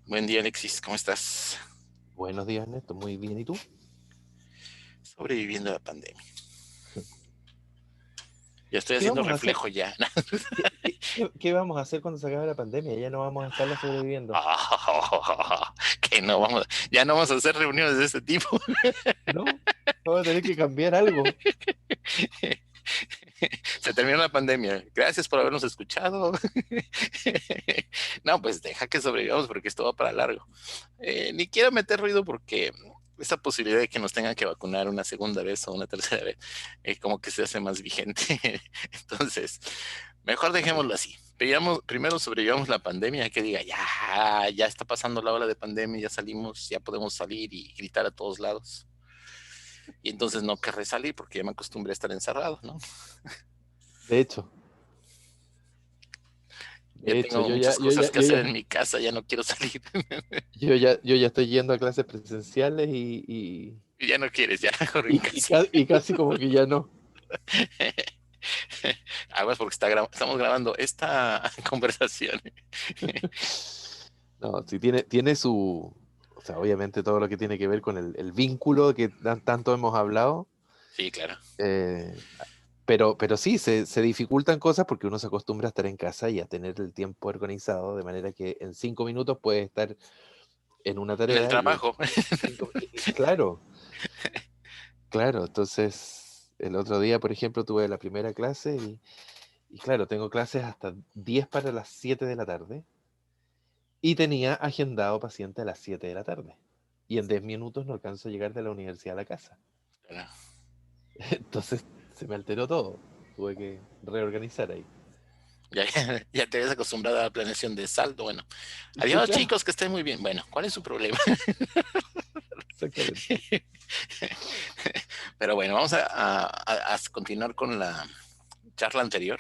Buen día, Alexis. ¿Cómo estás? Buenos días, Ernesto. Muy bien. ¿Y tú? Sobreviviendo a la pandemia. Ya estoy ¿Qué haciendo vamos a hacer? reflejo ya. ¿Qué vamos a hacer cuando se acabe la pandemia? Ya no vamos a estarla sobreviviendo. Que no vamos, ya no vamos a hacer reuniones de este tipo. ¿No? Vamos a tener que cambiar algo. Se terminó la pandemia. Gracias por habernos escuchado. No, pues deja que sobrevivamos porque esto va para largo. Ni quiero meter ruido porque esa posibilidad de que nos tengan que vacunar una segunda vez o una tercera vez, como que se hace más vigente. Entonces, mejor dejémoslo así. Primero sobrevivamos la pandemia, que diga, ya está pasando la ola de pandemia, ya salimos, ya podemos salir y gritar a todos lados. Y entonces no querré salir porque ya me acostumbré a estar encerrado, ¿no? De hecho, Ya de hecho, tengo yo ya, muchas yo cosas ya, que yo hacer ya, en mi casa, ya no quiero salir. yo ya estoy yendo a clases presenciales Y ya no quieres, ya mejor en y, y, casa. ca- y casi como que ya no. Aguas porque estamos grabando esta conversación. No, sí tiene su, o sea, obviamente todo lo que tiene que ver con el vínculo que tanto hemos hablado. Sí, claro. eh, pero sí, se dificultan cosas porque uno se acostumbra a estar en casa y a tener el tiempo organizado, de manera que en 5 minutos puede estar en una En el tarea y trabajo. claro, claro. Entonces, el otro día, por ejemplo, tuve la primera clase y claro, tengo clases hasta 10 para las 7 de la tarde y tenía agendado paciente a las 7 de la tarde. Y en 10 minutos no alcanzo a llegar de la universidad a la casa. Claro. Entonces, se me alteró todo. Tuve que reorganizar ahí. Ya te habías acostumbrado a la planeación de saldo. Bueno, Sí, adiós claro, chicos, que estén muy bien. Bueno, ¿cuál es su problema? exactamente. Pero bueno, vamos a continuar con la charla anterior.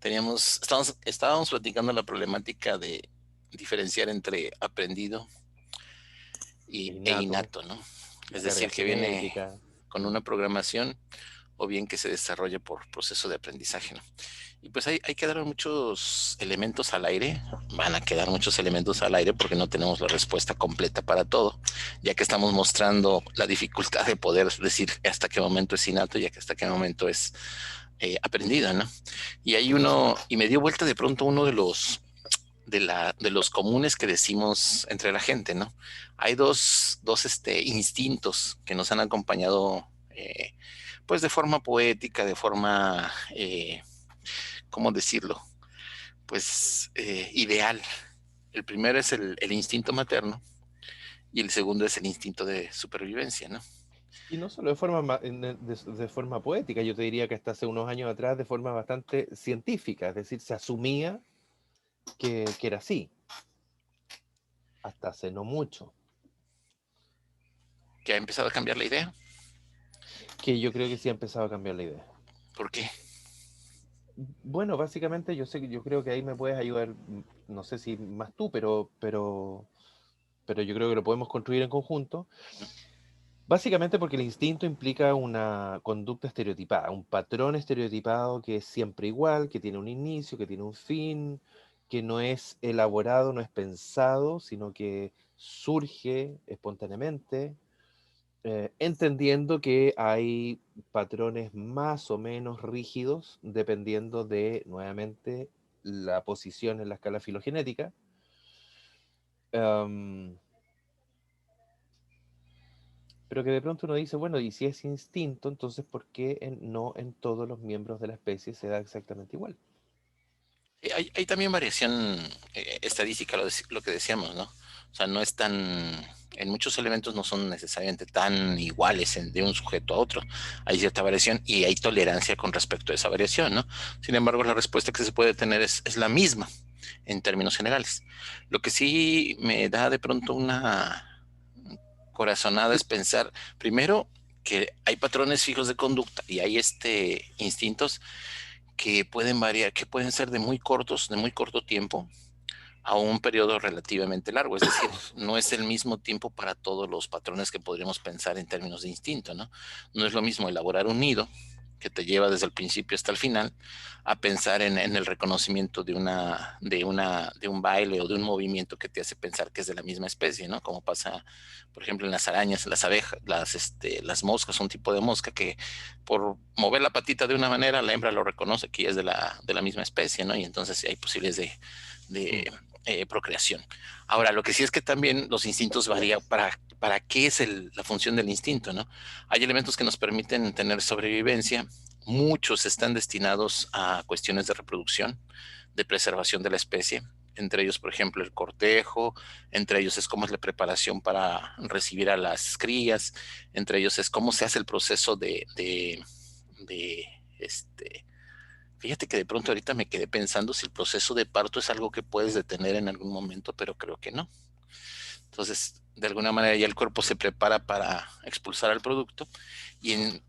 Estábamos platicando la problemática de diferenciar entre aprendido e Innato, innato, ¿no? la Es carga decir, que viene genética. con Mm. una programación o bien que se desarrolle por proceso de aprendizaje, ¿no? Y pues hay quedaron muchos elementos al aire, van a quedar muchos elementos al aire porque no tenemos la respuesta completa para todo, ya que estamos mostrando la dificultad de poder decir hasta qué momento es innato y hasta qué momento es aprendido, ¿no? Y hay uno, y me dio vuelta de pronto uno de los comunes que decimos entre la gente, ¿no? Hay dos instintos que nos han acompañado, pues de forma poética, de forma, ¿cómo decirlo? Pues ideal. El primero es el instinto materno y el segundo es el instinto de supervivencia, ¿no? Y no solo de forma, de forma poética, yo te diría que hasta hace unos años atrás de forma bastante científica, es decir, se asumía que era así, hasta hace no mucho, Que ha empezado a cambiar la idea. que yo creo que sí ha empezado a cambiar la idea. ¿Por qué? Bueno, básicamente yo creo que ahí me puedes ayudar, no sé si más tú, pero yo creo que lo podemos construir en conjunto. Básicamente porque el instinto implica una conducta estereotipada, un patrón estereotipado que es siempre igual, que tiene un inicio, que tiene un fin, que no es elaborado, no es pensado, sino que surge espontáneamente, entendiendo que hay patrones más o menos rígidos dependiendo de, nuevamente, la posición en la escala filogenética. Am, pero que de pronto uno dice, bueno, y si es instinto, entonces ¿por qué no en todos los miembros de la especie se da exactamente igual? Hay también variación estadística, lo que decíamos, ¿no? O sea, no es tan, en muchos elementos no son necesariamente tan iguales de un sujeto a otro. Hay cierta variación y hay tolerancia con respecto a esa variación, ¿no? Sin embargo, la respuesta que se puede tener es la misma en términos generales. Lo que sí me da de pronto una corazonada es pensar, primero, que hay patrones fijos de conducta y hay instintos que pueden variar, que pueden ser de muy corto tiempo, a un periodo relativamente largo. Es decir, no es el mismo tiempo para todos los patrones que podríamos pensar en términos de instinto, ¿no? No es lo mismo elaborar un nido que te lleva desde el principio hasta el final a pensar en el reconocimiento de un baile o de un movimiento que te hace pensar que es de la misma especie, ¿no? Como pasa, por ejemplo, en las arañas, las abejas, las moscas, un tipo de mosca que por mover la patita de una manera, la hembra lo reconoce que es de la misma especie, ¿no? Y entonces sí hay posibilidades de procreación. Ahora, lo que sí es que también los instintos varían para qué es la función del instinto, ¿no? Hay elementos que nos permiten tener sobrevivencia. Muchos están destinados a cuestiones de reproducción, de preservación de la especie. Entre ellos, por ejemplo, el cortejo, entre ellos es cómo es la preparación para recibir a las crías, entre ellos es cómo se hace el proceso de fíjate que de pronto ahorita me quedé pensando si el proceso de parto es algo que puedes detener en algún momento, pero creo que no. Entonces, de alguna manera ya el cuerpo se prepara para expulsar el producto y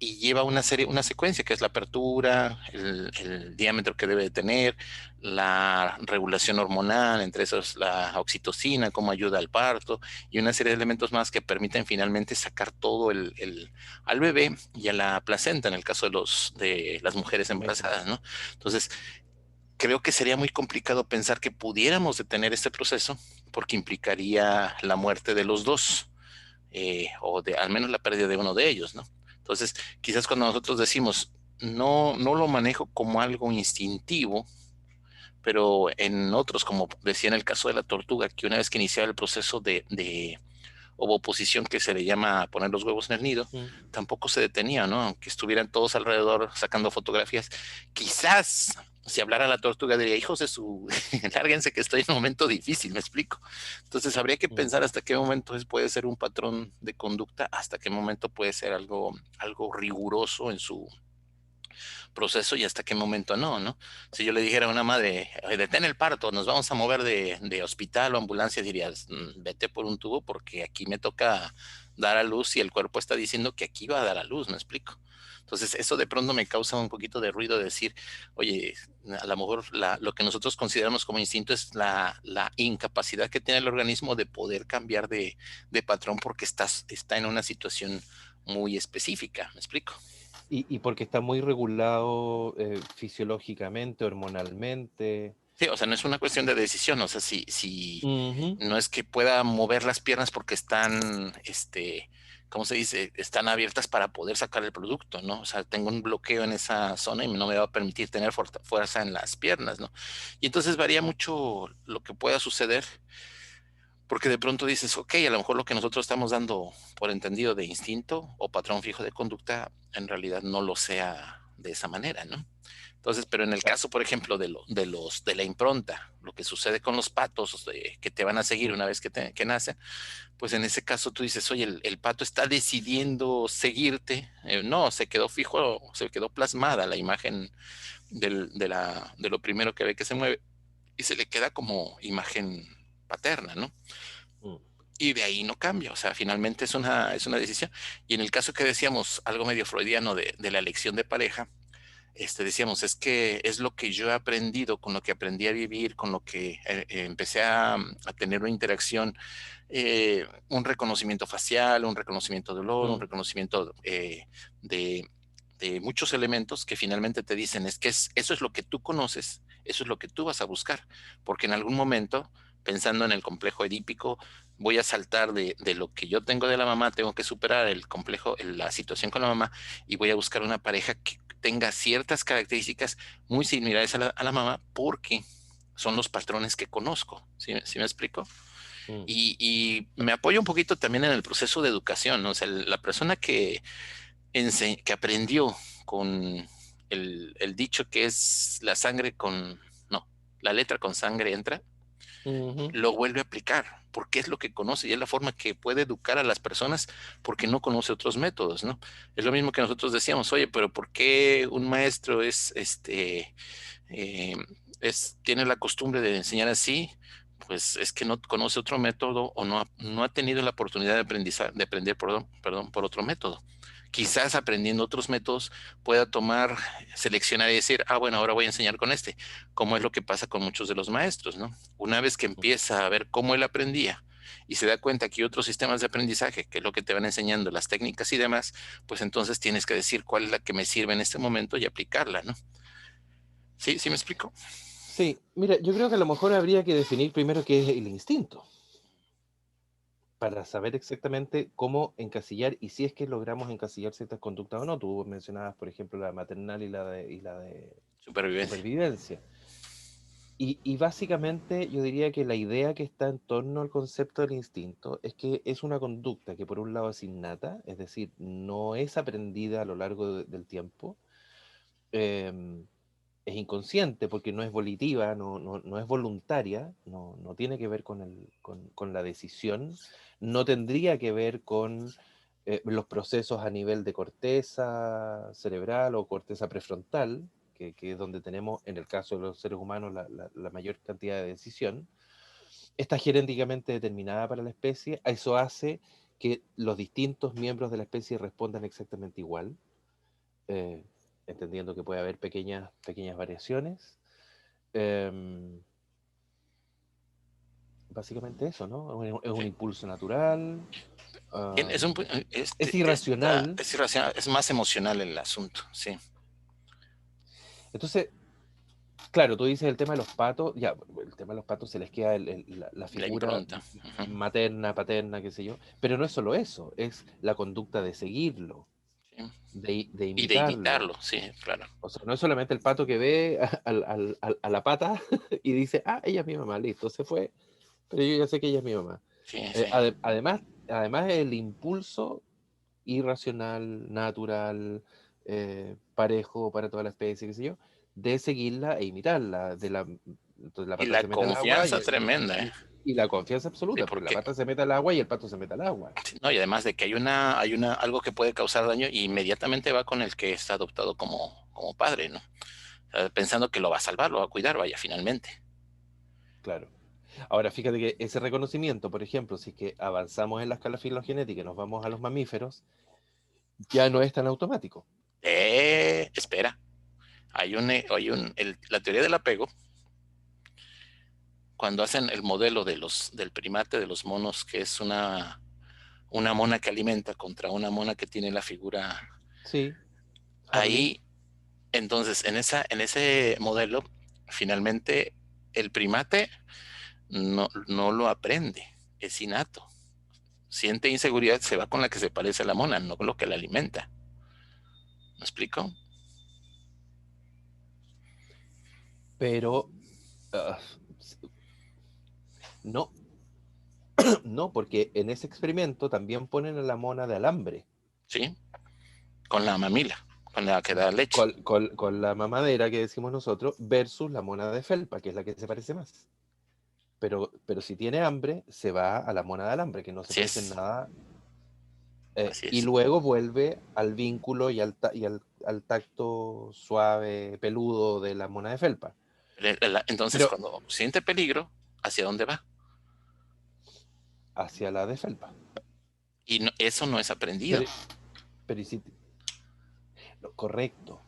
lleva una secuencia que es la apertura, el diámetro que debe de tener, la regulación hormonal, entre esos la oxitocina, cómo ayuda al parto y una serie de elementos más que permiten finalmente sacar todo al bebé y a la placenta en el caso de las mujeres embarazadas, ¿no? Entonces, creo que sería muy complicado pensar que pudiéramos detener este proceso porque implicaría la muerte de los dos, o de al menos la pérdida de uno de ellos, ¿no? Entonces, quizás cuando nosotros decimos, no lo manejo como algo instintivo, pero en otros, como decía en el caso de la tortuga, que una vez que iniciaba el proceso de ovoposición que se le llama poner los huevos en el nido, tampoco se detenía, ¿no? Aunque estuvieran todos alrededor sacando fotografías. Quizás si hablara la tortuga diría, hijos de su, lárguense que estoy en un momento difícil, me explico. Entonces habría que pensar hasta qué momento puede ser un patrón de conducta, hasta qué momento puede ser algo riguroso en su proceso y hasta qué momento no. Si yo le dijera a una madre, detén el parto, nos vamos a mover de hospital o ambulancia, dirías, vete por un tubo porque aquí me toca dar a luz y el cuerpo está diciendo que aquí va a dar a luz, ¿me explico? Entonces eso de pronto me causa un poquito de ruido de decir, oye, a lo mejor lo que nosotros consideramos como instinto es la incapacidad que tiene el organismo de poder cambiar de patrón porque está en una situación muy específica, ¿me explico? Y porque está muy regulado fisiológicamente, hormonalmente. Sí, o sea, no es una cuestión de decisión, o sea, si Ujú. no es que pueda mover las piernas porque están, ¿cómo se dice? Están abiertas para poder sacar el producto, ¿no? O sea, tengo un bloqueo en esa zona y no me va a permitir tener fuerza en las piernas, ¿no? Y entonces varía mucho lo que pueda suceder, porque de pronto dices, ok, a lo mejor lo que nosotros estamos dando por entendido de instinto o patrón fijo de conducta, en realidad no lo sea de esa manera, ¿no? Entonces, pero en el caso, por ejemplo, de la impronta, lo que sucede con los patos que te van a seguir una vez que nacen, pues en ese caso tú dices, oye, el pato está decidiendo seguirte. No, se quedó fijo, se quedó plasmada la imagen de lo primero que ve que se mueve y se le queda como imagen paterna, ¿no? Mm. Y de ahí no cambia, o sea, finalmente es una decisión. Y en el caso que decíamos, algo medio freudiano de la elección de pareja, decíamos, es que es lo que yo he aprendido, con lo que aprendí a vivir, con lo que empecé a tener una interacción, un reconocimiento facial, un reconocimiento de olor, un Mm. reconocimiento de, de muchos elementos que finalmente te dicen, es que eso es lo que tú conoces, eso es lo que tú vas a buscar, porque en algún momento, pensando en el complejo edípico, voy a saltar de lo que yo tengo de la mamá, tengo que superar el complejo, la situación con la mamá y voy a buscar una pareja que tenga ciertas características muy similares a la mamá porque son los patrones que conozco. ¿Sí me explico? Mm. Y me apoyo un poquito también en el proceso de educación, ¿no? O sea, la persona que aprendió con el dicho que es la sangre con, no, la letra con sangre entra, Ujú. lo vuelve a aplicar, porque es lo que conoce y es la forma que puede educar a las personas porque no conoce otros métodos, ¿no? Es lo mismo que nosotros decíamos, oye, pero ¿por qué un maestro eh, tiene la costumbre de enseñar así? Pues es que no conoce otro método o no ha tenido la oportunidad de aprender, perdón, por otro método. Quizás aprendiendo otros métodos pueda seleccionar y decir, bueno, ahora voy a enseñar con este, como es lo que pasa con muchos de los maestros, ¿no? Una vez que empieza a ver cómo él aprendía y se da cuenta que hay otros sistemas de aprendizaje, que es lo que te van enseñando, las técnicas y demás, pues entonces tienes que decir cuál es la que me sirve en este momento y aplicarla, ¿no? ¿Sí? ¿Sí me explico? Sí, mira, yo creo que a lo mejor habría que definir primero qué es el instinto, para saber exactamente cómo encasillar y si es que logramos encasillar ciertas conductas o no. Tú mencionabas, por ejemplo, la maternal y la de Supervivencia. supervivencia. Y básicamente yo diría que la idea que está en torno al concepto del instinto es que es una conducta que por un lado es innata, es decir, no es aprendida a lo largo del tiempo, em, es inconsciente porque no es volitiva, no es voluntaria, no tiene que ver con la decisión, no tendría que ver con los procesos a nivel de corteza cerebral o corteza prefrontal, que es donde tenemos, en el caso de los seres humanos, la mayor cantidad de decisión. Está genéticamente determinada para la especie, eso hace que los distintos miembros de la especie respondan exactamente igual, eh, entendiendo que puede haber pequeñas variaciones. Em, Básicamente eso, ¿no? Es un Sí. impulso natural, Bien, es, un, es irracional. es irracional, es más emocional el asunto, sí. Entonces, claro, tú dices el tema de los patos, ya, el tema de los patos se les queda la La figura impronta. Ujú. materna, paterna, qué sé yo, pero no es solo eso, es la conducta de seguirlo, Sí. de Y de imitarlo. imitarlo, sí, claro. O sea, no es solamente el pato que ve a la pata y dice, ah, ella es mi mamá, listo, se fue, pero yo ya sé que ella es mi mamá. Sí, sí. Además, el impulso irracional, natural, parejo para toda la especie, qué sé yo, de seguirla e imitarla. Entonces la Y pata la se mete al agua confianza tremenda, ¿eh? y la confianza Sí, absoluta, porque la porque, pata se mete al agua y el pato se mete al agua. sí, no, y además de que algo que puede causar daño, y inmediatamente va con el que está adoptado como padre, ¿no? O sea, pensando que lo va a salvar, lo va a cuidar, vaya, finalmente. Claro. Ahora, fíjate que ese reconocimiento, por ejemplo, si es que avanzamos en la escala filogenética y nos vamos a los mamíferos, ya no es tan automático. Espera, la teoría del apego, cuando hacen el modelo del primate de los monos, que es una mona que alimenta contra una mona que tiene la figura Sí, Harley. ahí, entonces en ese modelo, finalmente el primate no lo aprende, es innato. Siente inseguridad, se va con la que se parece a la mona, no con lo que la alimenta. ¿Me explico? Pero ah, no, no, porque en ese experimento también ponen a la mona de alambre, ¿Sí? Con la mamila, con la que da leche. con la mamadera que decimos nosotros, versus la mona de felpa, que es la que se parece más. Pero si tiene hambre, se va a la mona de alambre, que no se Así parece en es, nada, así y es. luego vuelve al vínculo al tacto suave, peludo de la mona de felpa. Entonces, Pero cuando siente peligro, ¿hacia dónde va? hacia la de felpa. Y eso no es aprendido. Pero, pero no, correcto,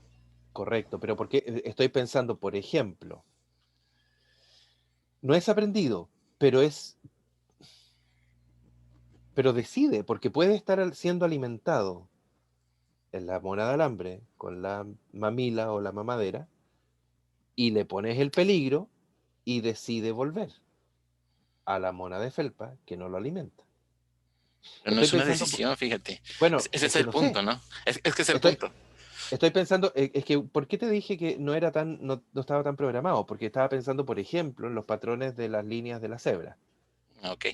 correcto. Pero porque estoy pensando, por ejemplo, no es aprendido, pero decide, porque puede estar siendo alimentado en la mona de alambre con la mamila o la mamadera y le pones el peligro y decide volver a la mona de felpa que no lo alimenta. Pero no Estoy es una pensando, decisión, fíjate. bueno, Ese es es que el no punto, sé. ¿no? Es que es el Estoy, punto. estoy pensando, es que, ¿por qué te dije que no era no estaba tan programado? Porque estaba pensando, por ejemplo, en los patrones de las líneas de la cebra. Ok.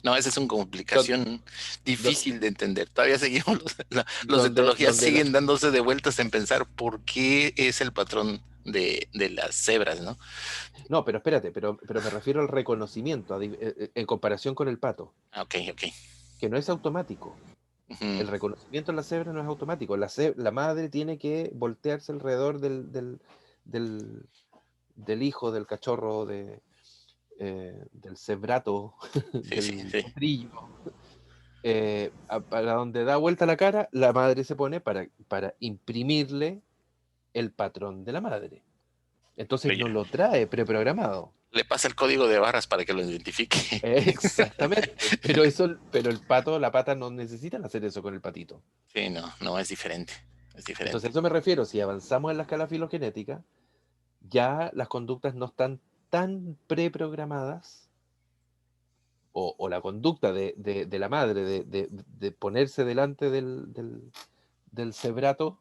No, esa es una Don- complicación do- difícil de entender. Todavía seguimos, los de donde, etología donde la, siguen dándose de vueltas en pensar por qué es el patrón de las cebras, ¿no? no, pero espérate, pero me refiero al reconocimiento en comparación con el pato, Ah, ok, ok. que no es automático. Ujú. El reconocimiento en la cebra no es automático. La madre tiene que voltearse alrededor del, del hijo, del cachorro, del cebrato, Sí, sí, del sí. potrillo. Para donde da vuelta la cara, la madre se pone para imprimirle el patrón de la madre. Entonces Pero no lo trae preprogramado. le pasa el código de barras para que lo identifique. Exactamente, pero el pato, la pata no necesitan hacer eso con el patito. Sí, no, no, es diferente. Es Entonces, a diferente. eso me refiero, si avanzamos en la escala filogenética, ya las conductas no están tan preprogramadas, o la conducta de la madre de ponerse delante del cebrato,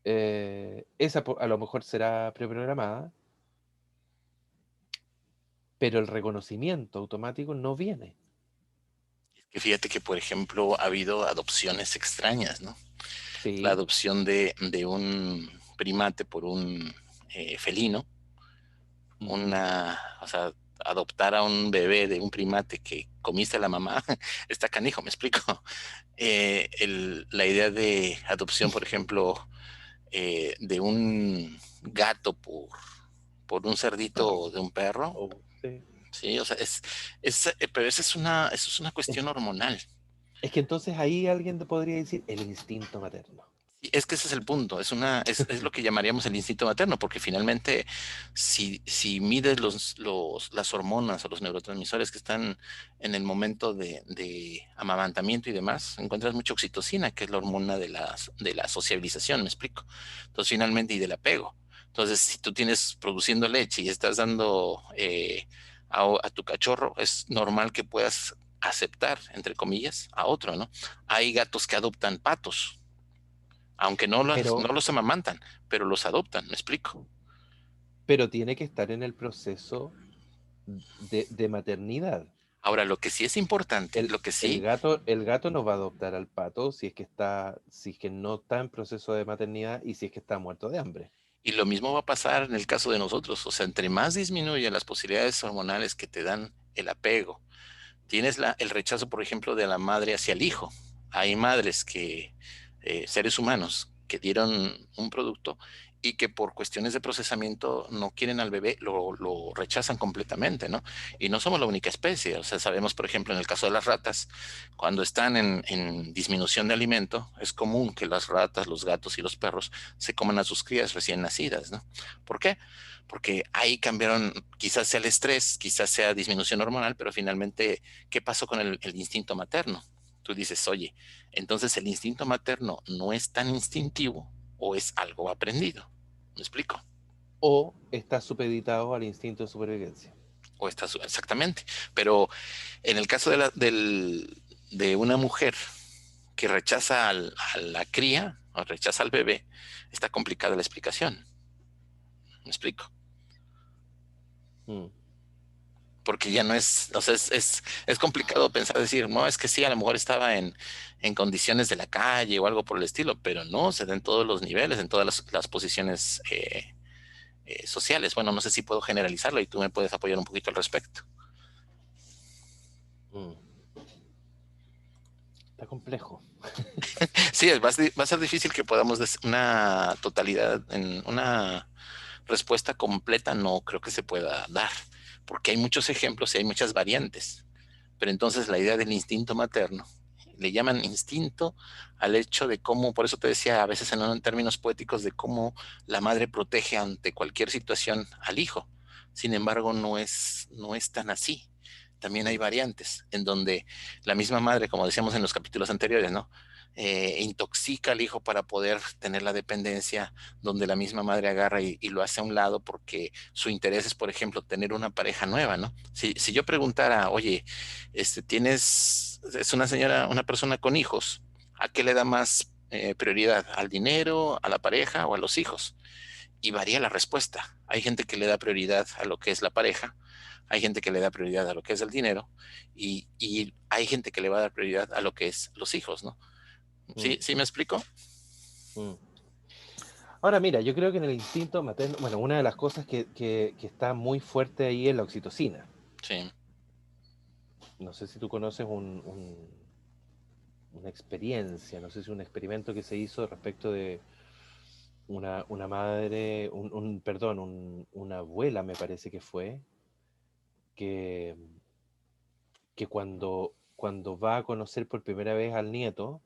esa a lo mejor será preprogramada, pero el reconocimiento automático no viene. Que fíjate que, por ejemplo, ha habido adopciones extrañas, ¿no? La Sí. adopción de un primate por un felino, Ujú. o sea, adoptar a un bebé de un primate que comiste a la mamá, está canijo, me explico. La idea de adopción, por ejemplo, de un gato por un cerdito Perro. de un perro, Sí. sí, o sea, pero eso es una Es, cuestión hormonal. es que entonces ahí alguien te podría decir el instinto materno. Y es que ese es el punto, es lo que llamaríamos el instinto materno, porque finalmente si mides las hormonas o los neurotransmisores que están en el momento de amamantamiento y demás, encuentras mucha oxitocina, que es la hormona de la sociabilización, me explico. Entonces finalmente y del apego. Entonces, si tú tienes produciendo leche y estás dando a tu cachorro, es normal que puedas aceptar, entre comillas, a otro, ¿no? Hay gatos que adoptan patos aunque no Pero, los amamantan, pero los adoptan, ¿me explico? pero tiene que estar en el proceso de maternidad. Ahora, lo que sí es importante, El, lo que sí, el gato no va a adoptar al pato si es que no está en proceso de maternidad y si es que está muerto de hambre. y lo mismo va a pasar en el caso de nosotros, o sea, entre más disminuyen las posibilidades hormonales que te dan el apego, tienes el rechazo, por ejemplo, de la madre hacia el hijo. Hay madres seres humanos, que dieron un producto y que por cuestiones de procesamiento no quieren al bebé, lo rechazan completamente, ¿no? Y no somos la única especie, o sea, sabemos, por ejemplo, en el caso de las ratas, cuando están en disminución de alimento, es común que las ratas, los gatos y los perros se coman a sus crías recién nacidas, ¿no? ¿Por qué? Porque ahí cambiaron, quizás sea el estrés, quizás sea disminución hormonal, pero finalmente, ¿qué pasó con el instinto materno? Tú dices, oye, entonces el instinto materno no es tan instintivo o es algo aprendido. ¿Me explico? O está supeditado al instinto de supervivencia. O está exactamente. Pero en el caso de una mujer que rechaza a la cría o rechaza al bebé, está complicada la explicación. ¿Me explico? Mm. Porque ya no es, o sea, es complicado pensar, decir, no, es que sí, a lo mejor estaba en condiciones de la calle o algo por el estilo, pero no, se da en todos los niveles, en todas las posiciones sociales. Bueno, no sé si puedo generalizarlo y tú me puedes apoyar un poquito al respecto. Mm. Está complejo. Sí, va a ser difícil que podamos una totalidad, en una respuesta completa, no creo que se pueda dar, porque hay muchos ejemplos y hay muchas variantes. Pero entonces la idea del instinto materno, le llaman instinto al hecho de cómo, por eso te decía a veces en términos poéticos, de cómo la madre protege ante cualquier situación al hijo. Sin embargo, no es tan así. También hay Mm. variantes en donde la misma madre, como decíamos en los capítulos anteriores, ¿no? Intoxica al hijo para poder tener la dependencia, donde la misma madre agarra y lo hace a un lado porque su interés es, por ejemplo, tener una pareja nueva, ¿no? Si yo preguntara, oye, es una señora, una persona con hijos, ¿a qué le da más prioridad? ¿Al dinero, a la pareja o a los hijos? Y varía la respuesta. Hay gente que le da prioridad a lo que es la pareja, hay gente que le da prioridad a lo que es el dinero y hay gente que le va a dar prioridad a lo que es los hijos, ¿no? ¿Sí, Mm. sí me explico? Mm. Ahora, mira, yo creo que en el instinto materno, bueno, una de las cosas que está muy fuerte ahí es la oxitocina. Sí. No sé si tú conoces una experiencia, no sé si un experimento que se hizo respecto de una madre, perdón, una abuela me parece que fue, que, que cuando va a conocer por primera vez al nieto,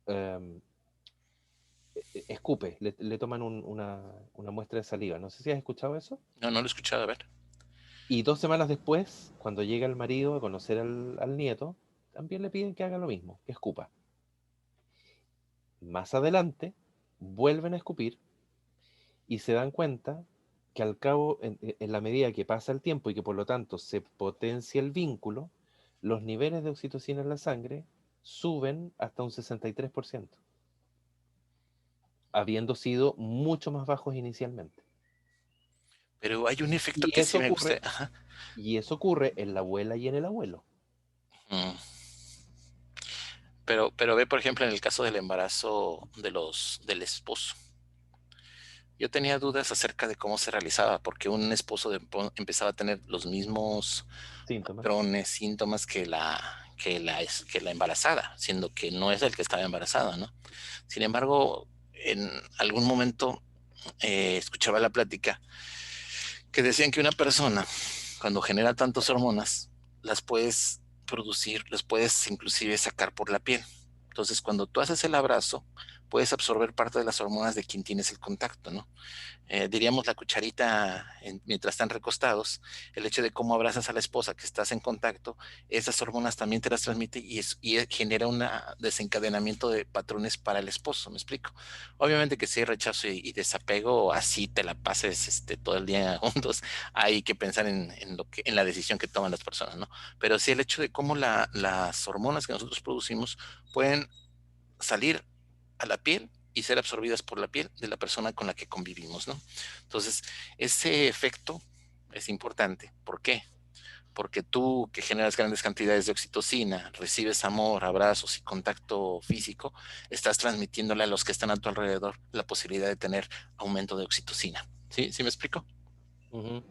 em, escupe, le toman una muestra de saliva. No sé si has escuchado eso. No, no lo he escuchado, a ver. Y 2 semanas después, cuando llega el marido a conocer al nieto, también le piden que haga lo mismo, que escupa. Más adelante, vuelven a escupir y se dan cuenta que al cabo, en la medida que pasa el tiempo y que por lo tanto se potencia el vínculo, los niveles de oxitocina en la sangre suben hasta un 63%, habiendo sido mucho más bajos inicialmente. Pero hay un efecto Y que sí eso me gusta. ocurre, Ajá. y eso ocurre en la abuela y en el abuelo. Mm. Pero ve, por ejemplo, en el caso del embarazo del esposo. Yo tenía dudas acerca de cómo se realizaba, porque un esposo empezaba a tener los mismos Síntomas. patrones, síntomas que la embarazada, siendo que no es el que estaba embarazada, ¿no? Sin embargo, en algún momento escuchaba la plática que decían que una persona, cuando genera tantas hormonas, las puedes producir, las puedes inclusive sacar por la piel. Entonces, cuando tú haces el abrazo, puedes absorber parte de las hormonas de quien tienes el contacto, ¿no? Diríamos la cucharita mientras están recostados, el hecho de cómo abrazas a la esposa que estás en contacto, esas hormonas también te las transmite y genera un desencadenamiento de patrones para el esposo, ¿me explico? Obviamente que si hay rechazo y desapego, así te la pases todo el día juntos, hay que pensar en la decisión que toman las personas, ¿no? Pero sí el hecho de cómo las hormonas que nosotros producimos pueden salir a la piel y ser absorbidas por la piel de la persona con la que convivimos, ¿no? Entonces, ese efecto es importante. ¿Por qué? Porque tú que generas grandes cantidades de oxitocina, recibes amor, abrazos y contacto físico, estás transmitiéndole a los que están a tu alrededor la posibilidad de tener aumento de oxitocina. ¿Sí? ¿Sí me explico? Ujú.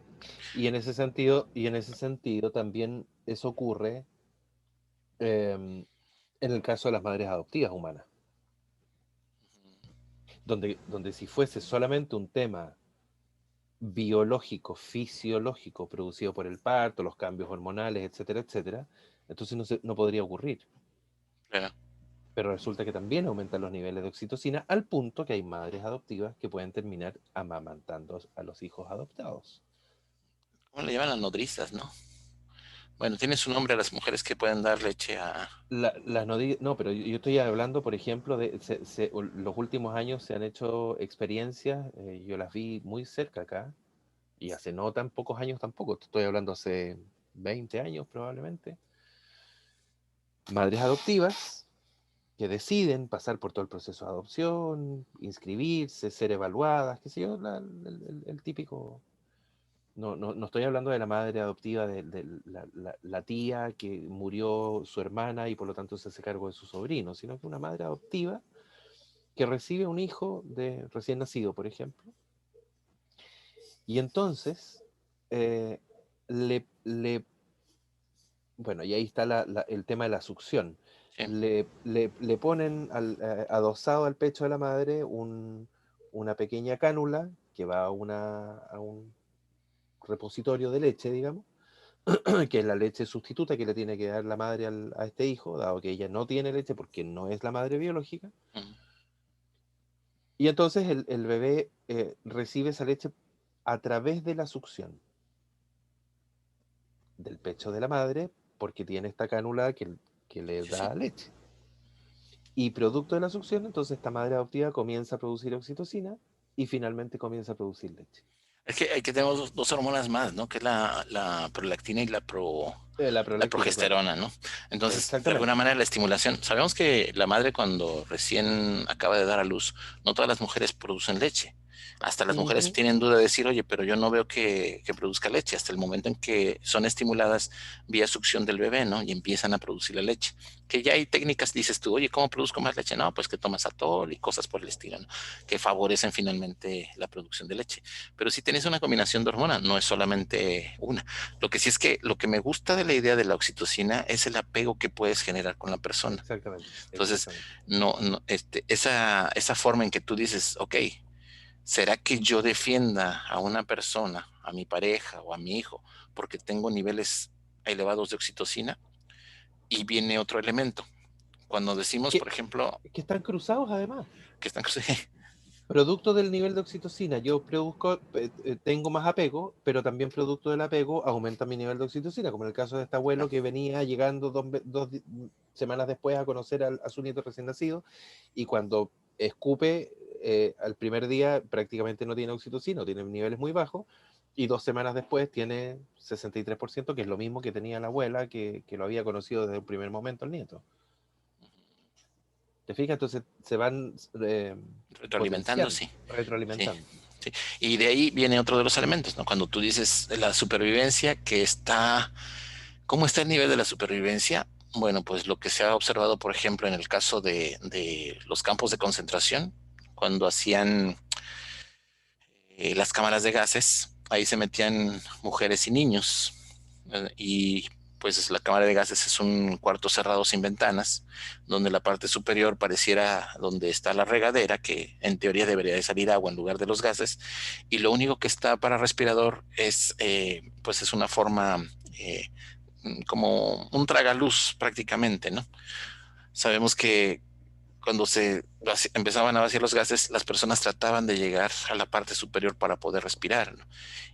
Y en ese sentido también eso ocurre en el caso de las madres adoptivas humanas, donde si fuese solamente un tema biológico, fisiológico, producido por el parto, los cambios hormonales, etcétera, etcétera, entonces no podría ocurrir. Claro. Pero resulta que también aumentan los niveles de oxitocina al punto que hay madres adoptivas que pueden terminar amamantando a los hijos adoptados. ¿Cómo le llaman las nodrizas, no? Bueno, tiene su nombre a las mujeres que pueden dar leche a... No, pero yo estoy hablando, por ejemplo, los últimos años se han hecho experiencias, yo las vi muy cerca acá, y hace no tan pocos años tampoco, estoy hablando hace 20 años probablemente, madres adoptivas que deciden pasar por todo el proceso de adopción, inscribirse, ser evaluadas, qué sé yo, el típico. No estoy hablando de la madre adoptiva de la tía que murió su hermana y por lo tanto se hace cargo de su sobrino, sino que una madre adoptiva que recibe un hijo de recién nacido, por ejemplo, y entonces eh, le, bueno, y ahí está el tema de la succión. Sí, Le ponen adosado al pecho de la madre una pequeña cánula que va a un repositorio de leche, digamos, que es la leche sustituta que le tiene que dar la madre a este hijo, dado que ella no tiene leche porque no es la madre biológica. mm, Y entonces el bebé recibe esa leche a través de la succión del pecho de la madre porque tiene esta cánula que le sí, sí. da leche. Y producto de la succión, entonces esta madre adoptiva comienza a producir oxitocina y finalmente comienza a producir leche. Es que hay que tener dos hormonas más, ¿no? Que es la prolactina y La la prolactina, claro. progesterona, ¿no? Entonces, de alguna Exactamente. manera la estimulación, sabemos que la madre cuando recién acaba de dar a luz, no todas las mujeres producen leche. Hasta las mujeres Ujú. tienen duda de decir, oye, pero yo no veo que produzca leche, hasta el momento en que son estimuladas vía succión del bebé, ¿no? Y empiezan a producir la leche. Que ya hay técnicas, dices tú, oye, ¿cómo produzco más leche? No, pues que tomas atol y cosas por el estilo, ¿no? Que favorecen finalmente la producción de leche. Pero si tienes una combinación de hormonas, no es solamente una. Lo que sí es que lo que me gusta de la idea de la oxitocina es el apego que puedes generar con la persona. Exactamente, Entonces, exactamente. esa forma en que tú dices, ok, ¿será que yo defienda a una persona, a mi pareja o a mi hijo, porque tengo niveles elevados de oxitocina? Y viene otro elemento. Cuando decimos, Que, por ejemplo, que están cruzados además. que están Producto del nivel de oxitocina, yo produzco, tengo más apego, pero también producto del apego aumenta mi nivel de oxitocina, como en el caso de este abuelo que venía llegando semanas después a conocer a su nieto recién nacido, y cuando escupe, al primer día prácticamente no tiene oxitocina, tiene niveles muy bajos, y 2 semanas después tiene 63%, que es lo mismo que tenía la abuela, que lo había conocido desde el primer momento el nieto. ¿Te fijas? Entonces se van Retroalimentando, potenciando, sí. Sí, retroalimentando. sí. Y de ahí viene otro de los elementos, ¿no? Cuando tú dices la supervivencia que está, ¿cómo está el nivel de la supervivencia? Bueno, pues lo que se ha observado, por ejemplo, en el caso de los campos de concentración, cuando hacían las cámaras de gases, ahí se metían mujeres y niños. Y pues la cámara de gases es un cuarto cerrado sin ventanas, donde la parte superior pareciera donde está la regadera, que en teoría debería de salir agua en lugar de los gases, y lo único que está para respirador es, pues es una forma como un tragaluz prácticamente, ¿no? Sabemos que cuando se empezaban a vaciar los gases, las personas trataban de llegar a la parte superior para poder respirar, ¿no?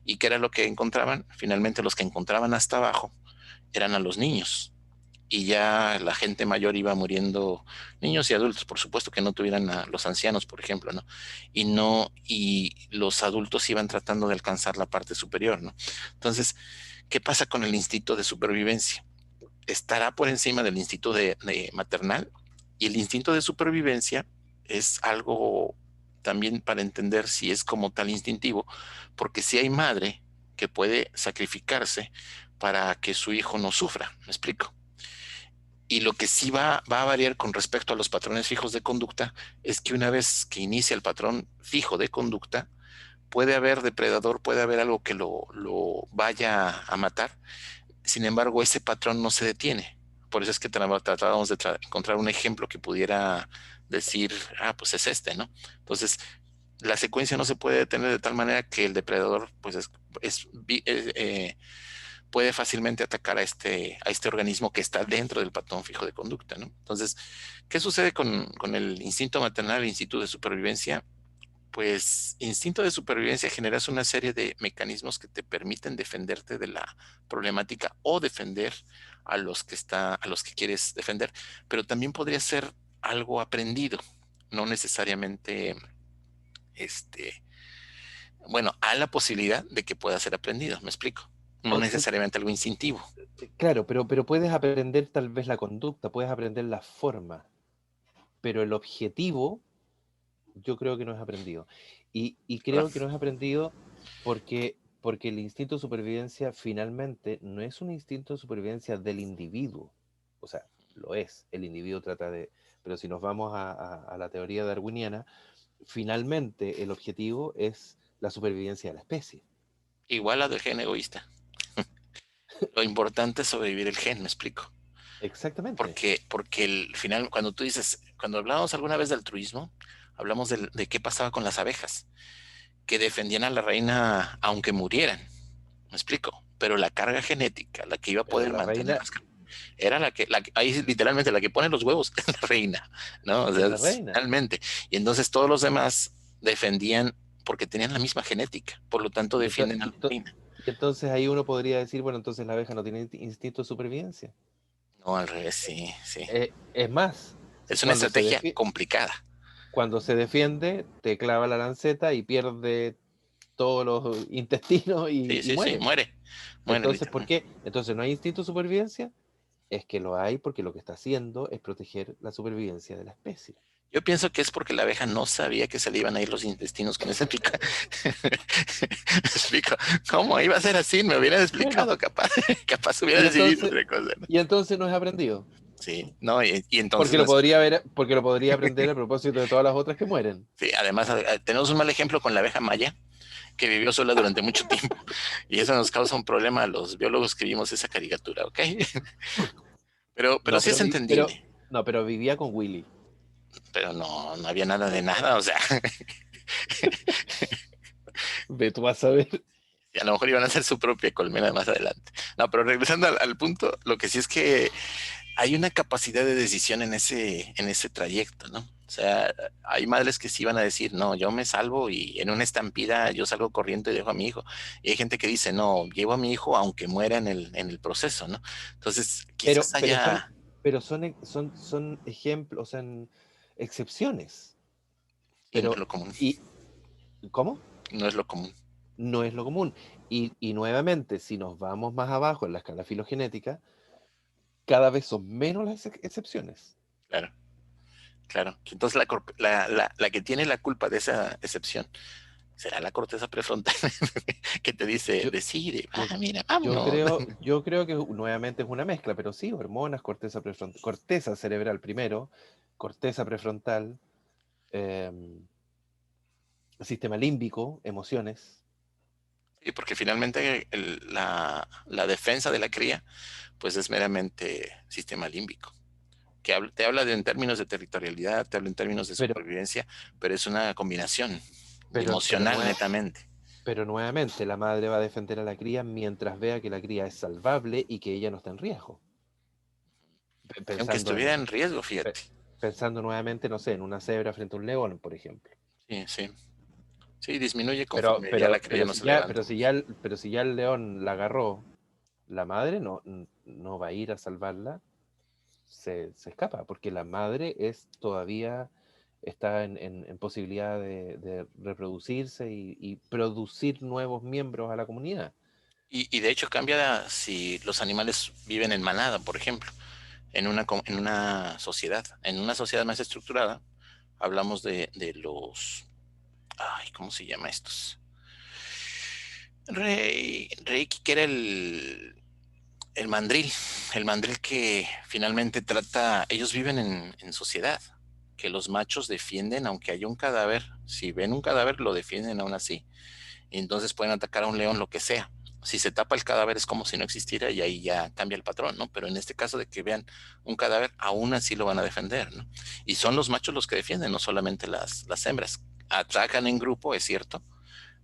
¿Y qué era lo que encontraban? Finalmente los que encontraban hasta abajo eran a los niños. Y ya la gente mayor iba muriendo, niños y adultos, por supuesto que no tuvieran a los ancianos, por ejemplo, ¿no? Y los adultos iban tratando de alcanzar la parte superior, ¿no? Entonces, ¿qué pasa con el instinto de supervivencia? Estará por encima del instinto de maternal, y el instinto de supervivencia es algo también para entender si es como tal instintivo, porque si hay madre que puede sacrificarse para que su hijo no sufra, ¿me explico? Y lo que sí va a variar con respecto a los patrones fijos de conducta es que una vez que inicia el patrón fijo de conducta, puede haber depredador, puede haber algo que lo vaya a matar. Sin embargo, ese patrón no se detiene. Por eso es que tratábamos de encontrar un ejemplo que pudiera decir, ah, pues es este, ¿no? Entonces, la secuencia no se puede detener de tal manera que el depredador, pues es, puede fácilmente atacar a este organismo que está dentro del patrón fijo de conducta, ¿no? Entonces, ¿qué sucede con el instinto maternal, el instinto de supervivencia? Pues instinto de supervivencia generas una serie de mecanismos que te permiten defenderte de la problemática o defender a los que quieres defender, pero también podría ser algo aprendido, no necesariamente este, bueno, hay la posibilidad de que pueda ser aprendido, me explico. No necesariamente algo instintivo. Claro, pero puedes aprender tal vez la conducta, puedes aprender la forma, pero el objetivo yo creo que no es aprendido. Y ¿Verdad? creo que no es aprendido porque el instinto de supervivencia finalmente no es un instinto de supervivencia del individuo. O sea, lo es. El individuo trata de... Pero si nos vamos a la teoría darwiniana, finalmente el objetivo es la supervivencia de la especie. Igual a del gen egoísta. Lo importante es sobrevivir el gen, me explico. Exactamente. Porque el final, cuando tú dices, cuando hablábamos alguna vez de altruismo, hablamos de qué pasaba con las abejas, que defendían a la reina aunque murieran, me explico, pero la carga genética, la que iba a Pero poder la mantener reina era ahí literalmente la que pone los huevos, es la reina, ¿no? O es sea, la reina. finalmente. Y entonces todos los demás defendían porque tenían la misma genética, por lo tanto Y, defienden a la reina. y entonces ahí uno podría decir, bueno, entonces la abeja no tiene instinto de supervivencia. No, al revés, sí, sí. Es más, Es una cuando se, estrategia complicada. cuando se defiende, te clava la lanceta y pierde todos los intestinos Sí, y sí, sí, muere. muere, muere Entonces, ¿por literalmente. qué? Entonces, ¿no hay instinto de supervivencia? Es que lo hay porque lo que está haciendo es proteger la supervivencia de la especie. Yo pienso que es porque la abeja no sabía que se le iban a ir los intestinos con ese pico. Me explico. ¿Cómo iba a ser así? Me hubieran Bueno, explicado, capaz, capaz hubiera y decidido entonces, otra cosa, ¿no? y entonces no es aprendido. Sí, no, y entonces no es. Porque lo podría aprender a propósito de todas las otras que mueren. Sí, además tenemos un mal ejemplo con la abeja maya, que vivió sola durante mucho tiempo, y eso nos causa un problema a los biólogos que vimos esa caricatura, ¿ok? Pero No, sí es entendible, no, pero vivía con Willy. pero no, no había nada de nada, o sea, Ve, tú vas a ver. y a lo mejor iban a hacer su propia colmena más adelante. No, pero regresando al punto, lo que sí es que hay una capacidad de decisión en ese trayecto, ¿no? O sea, hay madres que sí van a decir, no, yo me salvo y en una estampida yo salgo corriendo y dejo a mi hijo. Y hay gente que dice, no, llevo a mi hijo aunque muera en el proceso, ¿no? Entonces, Pero, quizás pero son, haya, son ejemplos, son excepciones. y no es Pero, lo común, ¿y cómo? no es lo común, No es lo común. Y nuevamente, si nos vamos más abajo en la escala filogenética, cada vez son menos las excepciones. claro, claro. Entonces, la que tiene la culpa de esa excepción será la corteza prefrontal que te dice, Yo, decide, yo, mira, vámonos. yo creo que nuevamente es una mezcla, pero sí, hormonas, corteza prefrontal, corteza cerebral primero, corteza prefrontal, em, sistema límbico, emociones. Sí, porque finalmente la defensa de la cría, pues es meramente sistema límbico, que te habla en términos de territorialidad, te habla en términos de Pero, supervivencia, pero es una combinación pero, pero, emocional nue- netamente. pero nuevamente la madre va a defender a la cría mientras vea que la cría es salvable y que ella no está en riesgo. Y aunque Pensando estuviera en riesgo, pe- fíjate. pensando nuevamente, no sé, en una cebra frente a un león, por ejemplo. Sí, sí. Sí, disminuye Pero, conforme ya la pero, cría pero no si se ya, levanta. pero si ya el león la agarró, la madre no va a ir a salvarla, se escapa, porque la madre es todavía está en posibilidad de reproducirse y producir nuevos miembros a la comunidad. Y de hecho cambia si los animales viven en manada, por ejemplo, en una sociedad. En una sociedad más estructurada, hablamos de los... Ay, ¿cómo se llama estos? Reiki, que era el mandril que finalmente trata, ellos viven en sociedad, que los machos defienden aunque haya un cadáver, si ven un cadáver lo defienden aún así, y entonces pueden atacar a un león lo que sea. Si se tapa el cadáver es como si no existiera y ahí ya cambia el patrón, ¿no? Pero en este caso de que vean un cadáver, aún así lo van a defender, ¿no? Y son los machos los que defienden, no solamente las hembras. Atacan en grupo, es cierto,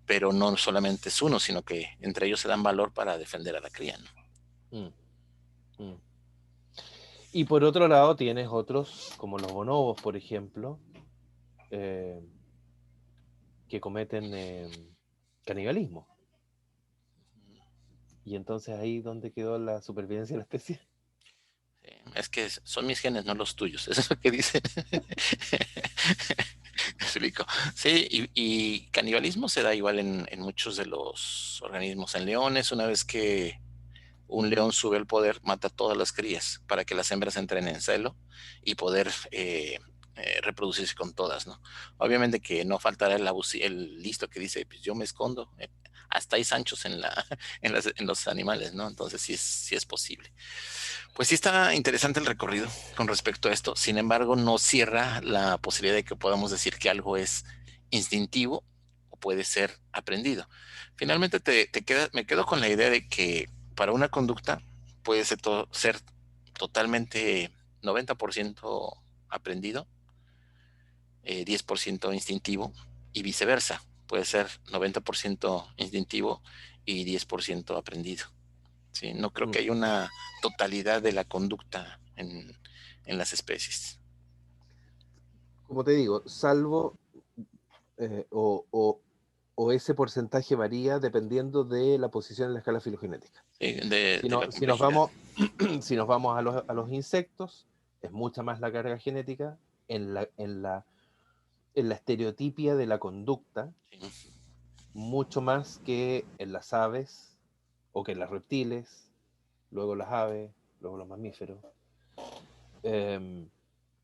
pero no solamente es uno, sino que entre ellos se dan valor para defender a la cría, ¿no? Mm, mm. Y por otro lado tienes otros, como los bonobos, por ejemplo, eh, que cometen canibalismo. Y entonces ahí donde quedó la supervivencia de la especie. Es que son mis genes, no los tuyos. Eso es lo que dice. Me explico. Sí, y canibalismo se da igual en muchos de los organismos. En leones, una vez que un león sube al poder, mata a todas las crías para que las hembras entren en celo y poder reproducirse con todas, ¿no? Obviamente que no faltará el listo que dice, pues yo me escondo. Hasta hay Sanchos en los animales, ¿no? Entonces sí es posible. Pues sí está interesante el recorrido con respecto a esto. Sin embargo, no cierra la posibilidad de que podamos decir que algo es instintivo o puede ser aprendido. Finalmente me quedo con la idea de que para una conducta puede ser totalmente 90% aprendido, 10% instintivo y viceversa. Puede ser 90% instintivo y 10% aprendido. ¿Sí? No creo Mm. que haya una totalidad de la conducta en las especies. Como te digo, salvo eh, o, o- o ese porcentaje varía dependiendo de la posición en la escala filogenética. ¿Sí? Si, De la no, si nos complejidad. vamos, si nos vamos a los insectos, es mucha más la carga genética en la estereotipia de la conducta, ¿Sí? mucho más que en las aves o que en las reptiles, luego las aves, luego los mamíferos. Em,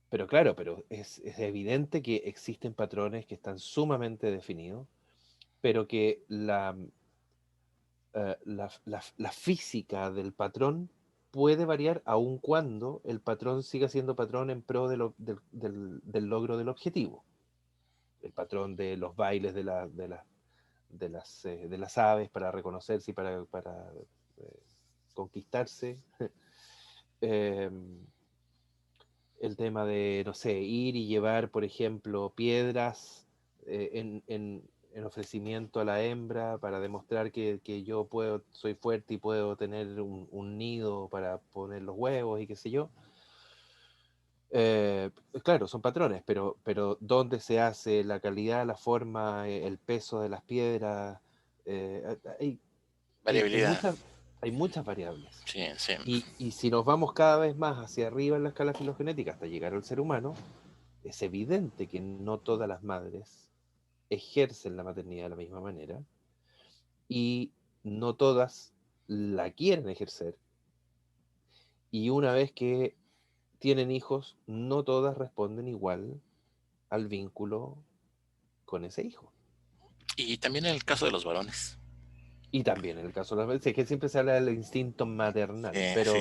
pero claro, pero es evidente que existen patrones que están sumamente definidos, pero que la física del patrón puede variar aun cuando el patrón siga siendo patrón en pro del logro del objetivo. El patrón de los bailes de las aves para reconocerse y para conquistarse. Eh, el tema de, no sé, ir y llevar, por ejemplo, piedras en ofrecimiento a la hembra para demostrar que yo soy fuerte y puedo tener un nido para poner los huevos y qué sé yo. Eh, claro, son patrones, pero dónde se hace, la calidad, la forma, el peso de las piedras, hay, hay, hay Variabilidad. muchas, hay muchas variables. Sí, sí. Y si nos vamos cada vez más hacia arriba en la escala filogenética hasta llegar al ser humano, es evidente que no todas las madres ejercen la maternidad de la misma manera y no todas la quieren ejercer. Y una vez que tienen hijos, no todas responden igual al vínculo con ese hijo. Y también en el caso de los varones. Y también en el caso de las veces, que siempre se habla del instinto maternal, Sí, sí. pero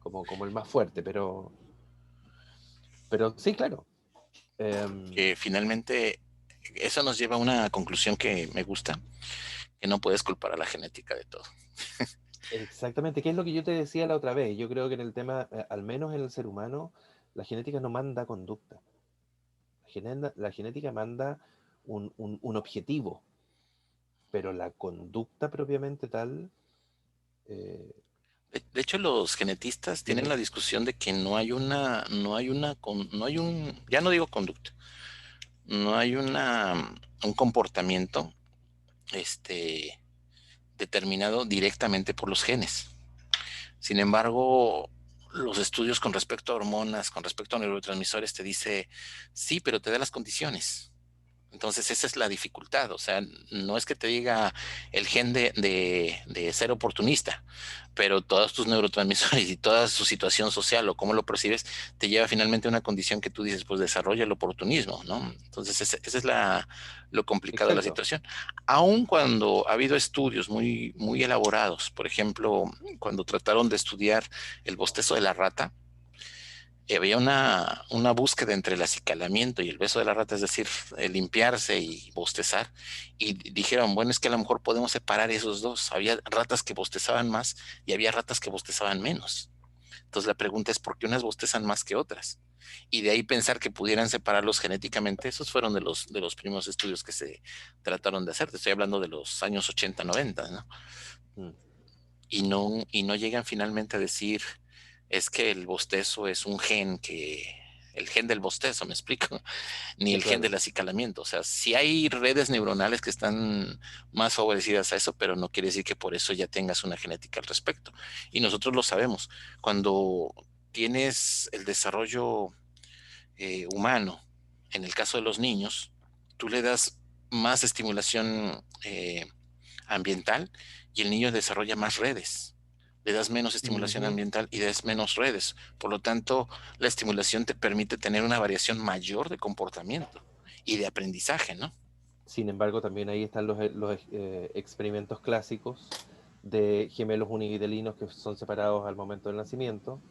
como el más fuerte, pero sí, claro. Que finalmente eso nos lleva a una conclusión que me gusta, que no puedes culpar a la genética de todo. Exactamente, ¿qué es lo que yo te decía la otra vez? Yo creo que en el tema, al menos en el ser humano, la genética no manda conducta. La genética manda un objetivo, pero la conducta propiamente tal eh, De hecho, los genetistas tienen tiene. la discusión de que no hay un, ya no digo conducta, no hay un comportamiento, este, determinado directamente por los genes. Sin embargo, los estudios con respecto a hormonas, con respecto a neurotransmisores, te dice, sí, pero te da las condiciones. Entonces esa es la dificultad, o sea, no es que te diga el gen de ser oportunista, pero todos tus neurotransmisores y toda su situación social o cómo lo percibes te lleva finalmente a una condición que tú dices, pues desarrolla el oportunismo, ¿no? Entonces esa es lo complicado de la Exacto. situación. Aun cuando ha habido estudios muy elaborados, por ejemplo, cuando trataron de estudiar el bostezo de la rata, había una búsqueda entre el acicalamiento y el beso de la rata, es decir, el limpiarse y bostezar, y dijeron, bueno, es que a lo mejor podemos separar esos dos. Había ratas que bostezaban más y había ratas que bostezaban menos. Entonces la pregunta es, ¿por qué unas bostezan más que otras? Y de ahí pensar que pudieran separarlos genéticamente, esos fueron de los primeros estudios que se trataron de hacer. Te estoy hablando de los años 80 90, ¿no? Mm. Y no llegan finalmente a decir es que el bostezo es un gen que el gen del bostezo, me explico, ni Sí, el gen del claro. acicalamiento. O sea, sí hay redes neuronales que están más favorecidas a eso, pero no quiere decir que por eso ya tengas una genética al respecto. Y nosotros lo sabemos. Cuando tienes el desarrollo humano, en el caso de los niños, tú le das más estimulación ambiental y el niño desarrolla más redes. Le das menos estimulación Ujú. ambiental y das menos redes. Por lo tanto, la estimulación te permite tener una variación mayor de comportamiento y de aprendizaje, ¿no? Sin embargo, también ahí están los experimentos clásicos de gemelos univitelinos que son separados al momento del nacimiento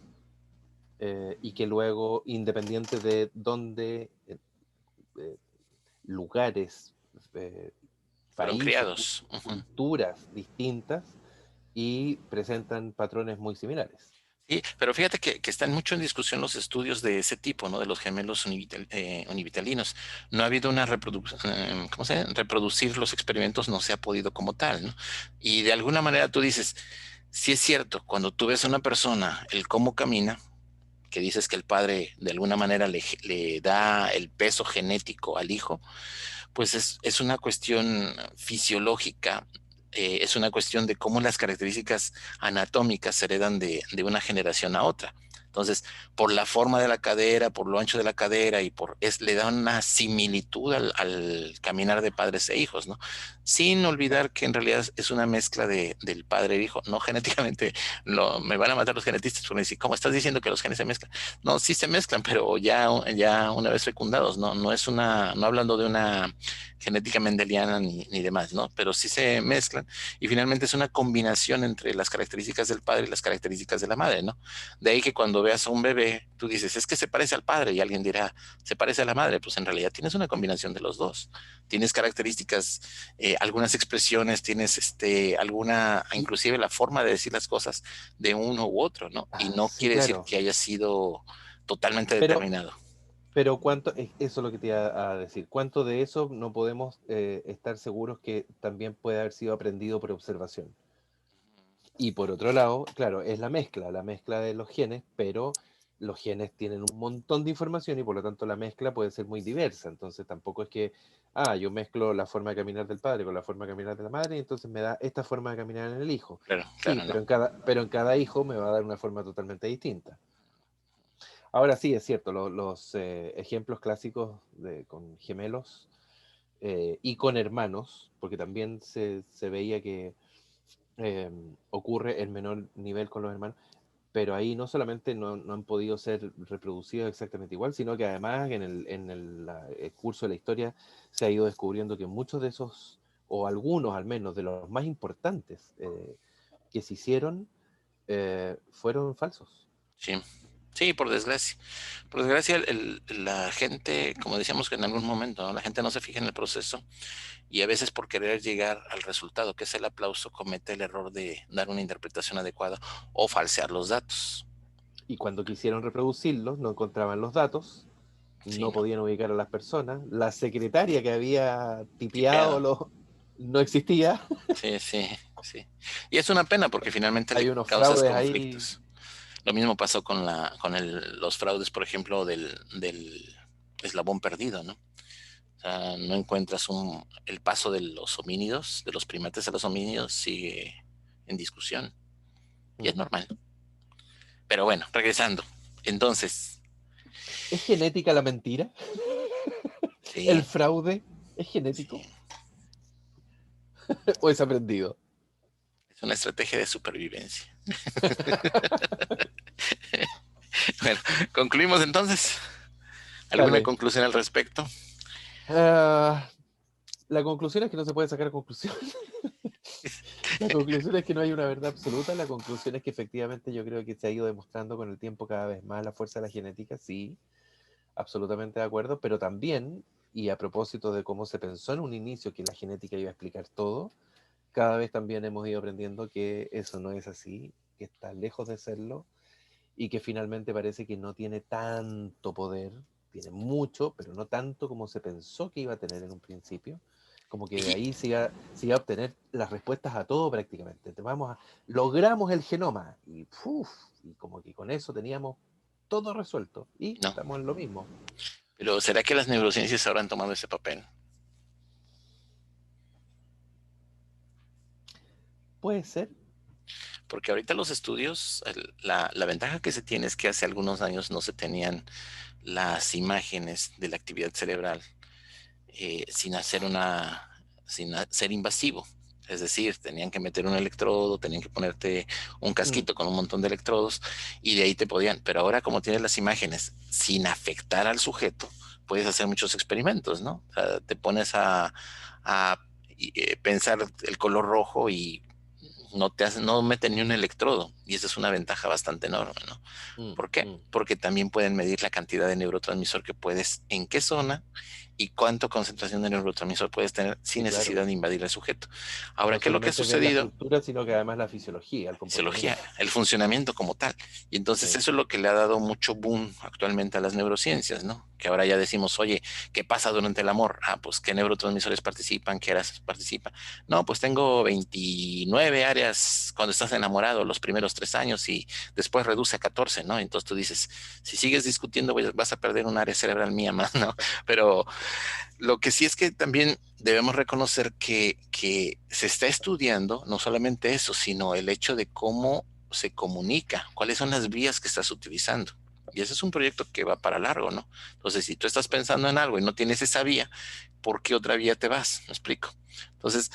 y que luego, independiente de dónde, eh, lugares, eh, Fueron países, criados. Uh -huh. culturas distintas y presentan patrones muy similares. Sí, pero fíjate que están mucho en discusión los estudios de ese tipo, ¿no? De los gemelos univitelinos. No ha habido una reproducción, ¿cómo se llama? Reproducir los experimentos no se ha podido como tal, ¿no? Y de alguna manera tú dices, sí es cierto, cuando tú ves a una persona, el cómo camina, que dices que el padre de alguna manera le da el peso genético al hijo, pues es una cuestión fisiológica, es una cuestión de cómo las características anatómicas se heredan de una generación a otra. Entonces, por la forma de la cadera, por lo ancho de la cadera y le da una similitud al caminar de padres e hijos, ¿no? Sin olvidar que en realidad es una mezcla del padre e hijo, no genéticamente, me van a matar los genetistas por decir, ¿cómo estás diciendo que los genes se mezclan? No, sí se mezclan, pero ya una vez fecundados, no es no hablando de una genética mendeliana ni demás, ¿no? Pero sí se mezclan y finalmente es una combinación entre las características del padre y las características de la madre, ¿no? De ahí que cuando veas a un bebé, tú dices, es que se parece al padre y alguien dirá, se parece a la madre, pues en realidad tienes una combinación de los dos. Tienes características, algunas expresiones, tienes Y, inclusive la forma de decir las cosas de uno u otro, ¿no? Y no sí, quiere decir claro, que haya sido totalmente pero, determinado. pero cuánto, eso es lo que te iba a decir, cuánto de eso no podemos estar seguros que también puede haber sido aprendido por observación. Y por otro lado, claro, es la mezcla de los genes, pero los genes tienen un montón de información y por lo tanto la mezcla puede ser muy diversa. Entonces tampoco es que, yo mezclo la forma de caminar del padre con la forma de caminar de la madre y entonces me da esta forma de caminar en el hijo. Claro, Sí, claro, no. pero en cada hijo me va a dar una forma totalmente distinta. Ahora sí, es cierto, los ejemplos clásicos con gemelos y con hermanos, porque también se veía que ocurre en menor nivel con los hermanos, pero ahí no solamente no han podido ser reproducidos exactamente igual, sino que además el curso de la historia se ha ido descubriendo que muchos de esos, o algunos al menos, de los más importantes que se hicieron, fueron falsos. Sí, sí, por desgracia. Por desgracia, la gente, como decíamos que en algún momento, ¿no? La gente no se fija en el proceso y a veces por querer llegar al resultado, que es el aplauso, comete el error de dar una interpretación adecuada o falsear los datos. Y cuando quisieron reproducirlos, no encontraban los datos, Sí, no no, podían ubicar a las personas, la secretaria que había tipeado tipeado. no existía. Sí, sí, sí. Y es una pena porque finalmente le Hay unos causas fraudes ahí. conflictos. Lo mismo pasó con los fraudes, por ejemplo, del eslabón perdido, ¿no? O sea, no encuentras el paso de los homínidos, de los primates a los homínidos, sigue en discusión. Y es normal. Pero bueno, regresando. Entonces, ¿Es genética la mentira? ¿El sí, fraude es sí, genético o es aprendido? es una estrategia de supervivencia. Bueno, concluimos entonces. ¿Alguna Dale. conclusión al respecto? Ah, la conclusión es que no se puede sacar conclusión. La conclusión es que no hay una verdad absoluta. La conclusión es que efectivamente yo creo que se ha ido demostrando con el tiempo cada vez más la fuerza de la genética. Sí, absolutamente de acuerdo. Pero también, y a propósito de cómo se pensó en un inicio que la genética iba a explicar todo, cada vez también hemos ido aprendiendo que eso no es así, que está lejos de serlo y que finalmente parece que no tiene tanto poder, tiene mucho, pero no tanto como se pensó que iba a tener en un principio, como que de Y ahí se iba a obtener las respuestas a todo prácticamente. Logramos el genoma y como que con eso teníamos todo resuelto y no, estamos en lo mismo. pero ¿será que las neurociencias habrán tomado ese papel? Puede ser. Porque ahorita los estudios, la ventaja que se tiene es que hace algunos años no se tenían las imágenes de la actividad cerebral sin hacer sin ser invasivo. Es decir, tenían que meter un electrodo, tenían que ponerte un Mm, casquito con un montón de electrodos y de ahí te podían. Pero ahora como tienes las imágenes sin afectar al sujeto, puedes hacer muchos experimentos, ¿no? O sea, te pones a pensar el color rojo y no meten ni un electrodo. Y esa es una ventaja bastante enorme, ¿no? mm, ¿Por qué? mm. Porque también pueden medir la cantidad de neurotransmisor que puedes, en qué zona y cuánta concentración de neurotransmisor puedes tener sin Sí, claro. necesidad de invadir al sujeto. Ahora, No ¿qué es lo que ha solamente ver la sucedido? estructura, sino que además la fisiología, el Fisiología, comportamiento. el funcionamiento como tal. Y entonces Sí. eso es lo que le ha dado mucho boom actualmente a las neurociencias, ¿no? Que ahora ya decimos, oye, ¿qué pasa durante el amor? Ah, pues qué neurotransmisores participan, qué áreas participan. No, pues tengo 29 áreas cuando estás enamorado los primeros 3 años y después reduce a 14, ¿no? Entonces tú dices, si sigues discutiendo vas a perder un área cerebral mía más, ¿no? Pero lo que sí es que también debemos reconocer que se está estudiando no solamente eso, sino el hecho de cómo se comunica, cuáles son las vías que estás utilizando. Y ese es un proyecto que va para largo, ¿no? Entonces, si tú estás pensando en algo y no tienes esa vía, ¿por qué otra vía te vas? ¿Me explico? Entonces,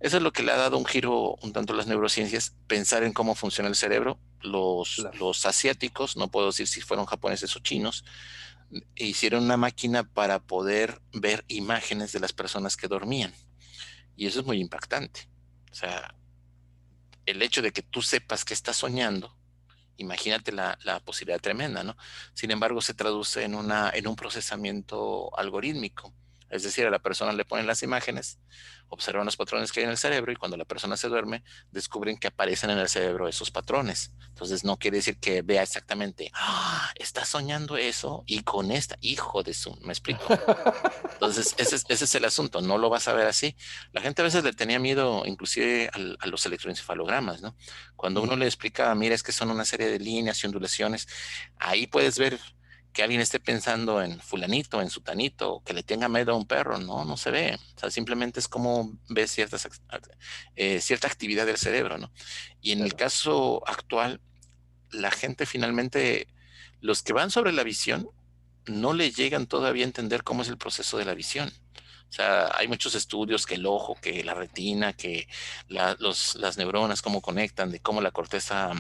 eso es lo que le ha dado un giro un tanto a las neurociencias, pensar en cómo funciona el cerebro. La, Los asiáticos, no puedo decir si fueron japoneses o chinos, hicieron una máquina para poder ver imágenes de las personas que dormían. Y eso es muy impactante. O sea, el hecho de que tú sepas que estás soñando, imagínate la posibilidad tremenda, ¿no? Sin embargo, se traduce en un procesamiento algorítmico Es decir, a la persona le ponen las imágenes, observan los patrones que hay en el cerebro y cuando la persona se duerme, descubren que aparecen en el cerebro esos patrones. Entonces no quiere decir que vea exactamente, ah, está soñando eso y con esta, hijo de su, ¿me explico? Entonces, ese es el asunto, no lo vas a ver así. La gente a veces le tenía miedo inclusive a los electroencefalogramas, ¿no? Cuando uno le explica, mira, es que son una serie de líneas y ondulaciones, ahí puedes ver que alguien esté pensando en fulanito, en sutanito, o que le tenga miedo a un perro, no, no se ve. O sea, simplemente es como ves cierta actividad del cerebro, ¿no? Y en el Claro. caso actual, la gente finalmente, los que van sobre la visión, no le llegan todavía a entender cómo es el proceso de la visión. O sea, hay muchos estudios que el ojo, que la retina, que las neuronas, cómo conectan, de cómo la corteza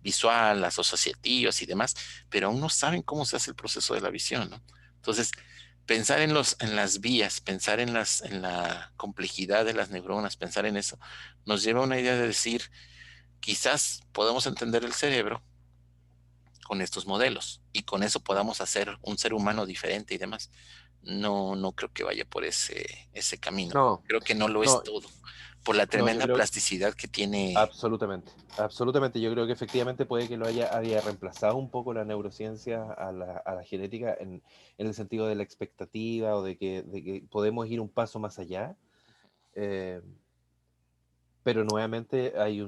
visual, las asociativas y demás, pero aún no saben cómo se hace el proceso de la visión, ¿no? Entonces, pensar en las vías, pensar en la complejidad de las neuronas, pensar en eso, nos lleva a una idea de decir, quizás podemos entender el cerebro con estos modelos y con eso podamos hacer un ser humano diferente y demás. No, no creo que vaya por ese camino. No, Creo que no lo es no, todo, por la no, yo tremenda creo, plasticidad que tiene. absolutamente, absolutamente. Yo creo que efectivamente puede que lo haya reemplazado un poco la neurociencia a la genética en el sentido de la expectativa o de que podemos ir un paso más allá. eh, pero nuevamente hay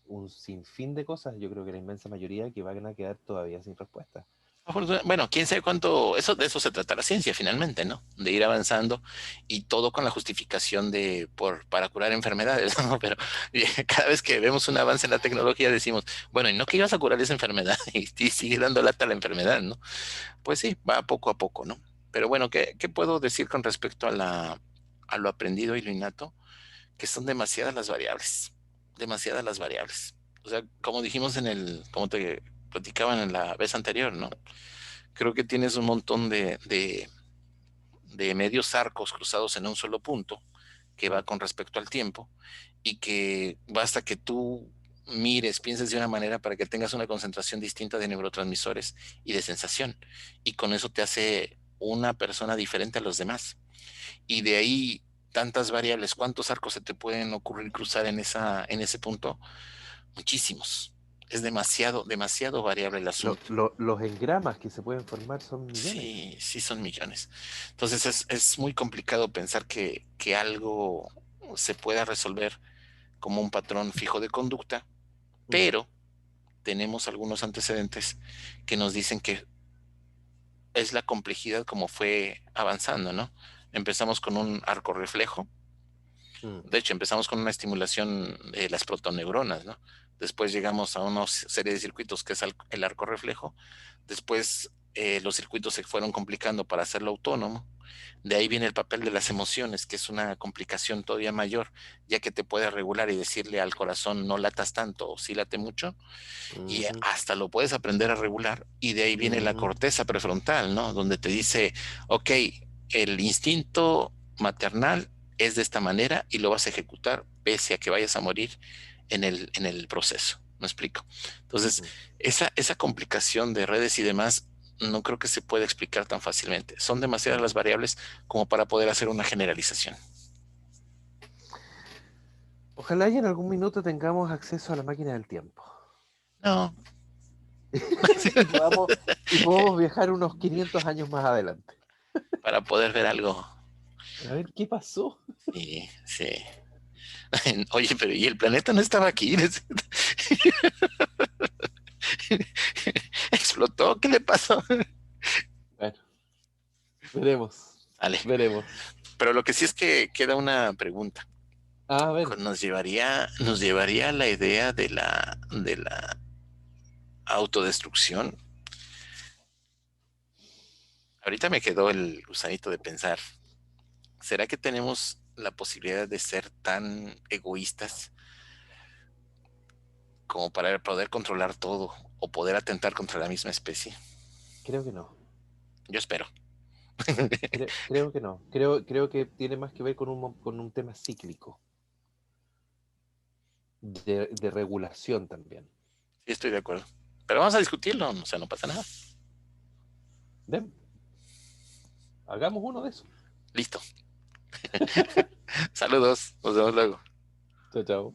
un sinfín de cosas, yo creo que la inmensa mayoría que van a quedar todavía sin respuesta. Bueno, quién sabe cuánto, de eso se trata la ciencia finalmente, ¿no? De ir avanzando y todo con la justificación para curar enfermedades, ¿no? Pero cada vez que vemos un avance en la tecnología decimos, bueno, ¿y no que ibas a curar esa enfermedad? Y sigue dando lata a la enfermedad, ¿no? Pues sí, va poco a poco, ¿no? Pero bueno, ¿qué puedo decir con respecto a lo aprendido y lo innato? Que son demasiadas las variables. O sea, como dijimos como te platicaban en la vez anterior, ¿no? Creo que tienes un montón de medios arcos cruzados en un solo punto que va Mm. con respecto al tiempo y que basta que tú mires, pienses de una manera para que tengas una concentración distinta de neurotransmisores y de sensación. Y con eso te hace una persona diferente a los demás. Y de ahí tantas variables, ¿cuántos arcos se te pueden ocurrir cruzar en ese punto? Muchísimos. Es demasiado, demasiado variable el asunto. Los engramas que se pueden formar son millones. Sí, sí son millones. Entonces es muy complicado pensar que algo se pueda resolver como un patrón fijo de conducta, Mm, pero tenemos algunos antecedentes que nos dicen que es la complejidad como fue avanzando, ¿no? Empezamos con un arco reflejo. mm, De hecho, empezamos con una estimulación de las protoneuronas, ¿no? Después llegamos a una serie de circuitos que es el arco reflejo. Después los circuitos se fueron complicando para hacerlo autónomo. De ahí viene el papel de las emociones, que es una complicación todavía mayor, ya que te puede regular y decirle al corazón no latas tanto o sí late mucho, y ujú, hasta lo puedes aprender a regular. Y de ahí viene la ujú, corteza prefrontal, ¿no? Donde te dice, ok, el instinto maternal es de esta manera y lo vas a ejecutar pese a que vayas a morir en el proceso. ¿Me explico? Entonces, ujú. esa complicación de redes y demás no creo que se pueda explicar tan fácilmente. Son demasiadas las variables como para poder hacer una generalización. Ojalá y en algún minuto tengamos acceso a la máquina del tiempo No, y podamos viajar unos 500 años más adelante. para poder ver algo. A ver qué pasó. Sí, sí. Oye, pero ¿y el planeta no estaba aquí? ¿Explotó? ¿Qué le pasó? Bueno, veremos, Vale. veremos. Pero lo que sí es que queda una pregunta. A ver, Nos llevaría a la idea de la autodestrucción. Ahorita me quedó el gusanito de pensar, ¿será que tenemos la posibilidad de ser tan egoístas como para poder controlar todo o poder atentar contra la misma especie? creo que no. Yo espero. Creo que no. Creo que tiene más que ver con un tema cíclico, de regulación también. Sí, estoy de acuerdo. Pero vamos a discutirlo, o sea, no pasa nada. ¿Ven? Hagamos uno de esos. Listo. Saludos, nos vemos luego. Chao, chao.